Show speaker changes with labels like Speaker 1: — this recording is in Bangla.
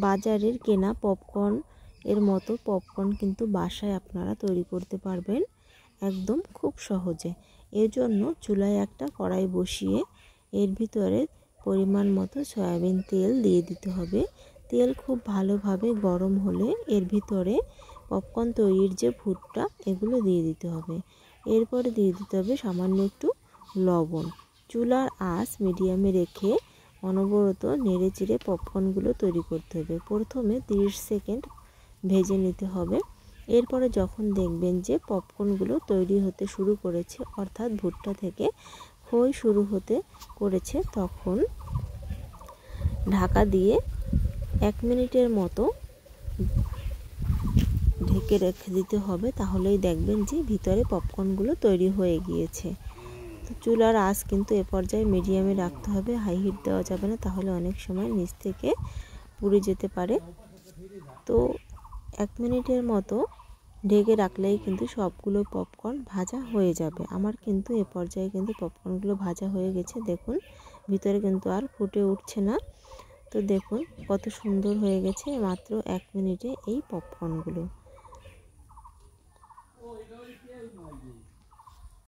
Speaker 1: বাজারের কেনা পপকর্ন এর মতো পপকর্ন কিন্তু বাসায় আপনারা তৈরি করতে পারবেন একদম খুব সহজে। এর জন্য চুলায় একটা কড়াই বসিয়ে এর ভিতরে পরিমাণ মতো সয়াবিন তেল দিয়ে দিতে হবে। তেল খুব ভালোভাবে গরম হলে এর ভিতরে পপকর্ন তৈরির যে ভুট্টা এগুলো দিয়ে দিতে হবে। এরপরে দিয়ে দিতে হবে সামান্য একটু লবণ। চুলার আঁচ মিডিয়ামে রেখে অনবরত নেড়ে চেড়ে পপকর্নগুলো তৈরি করতে হবে। প্রথমে 30 সেকেন্ড ভেজে নিতে হবে। এরপরে যখন দেখবেন যে পপকর্নগুলো তৈরি হতে শুরু করেছে, অর্থাৎ ভুট্টা থেকে খই শুরু হতে করেছে, তখন ঢাকা দিয়ে 1 মিনিটের মতো ঢেকে রেখে দিতে হবে। তাহলেই দেখবেন যে ভিতরে পপকর্নগুলো তৈরি হয়ে গিয়েছে। তো চুলার আঁচ কিন্তু এ পর্যায়ে মিডিয়ামে রাখতে হবে, হাই হিট দেওয়া যাবে না, তাহলে অনেক সময় নিচ থেকে পুড়ে যেতে পারে। তো 1 মিনিটের মতো ঢেকে রাখলেই কিন্তু সবগুলো পপকর্ন ভাজা হয়ে যাবে। আমার কিন্তু এ পর্যায়ে কিন্তু পপকর্নগুলো ভাজা হয়ে গেছে। দেখুন ভিতরে কিন্তু আর ফুটে উঠছে না। তো দেখুন কত সুন্দর হয়ে গেছে মাত্র 1 মিনিটে এই পপকর্নগুলো।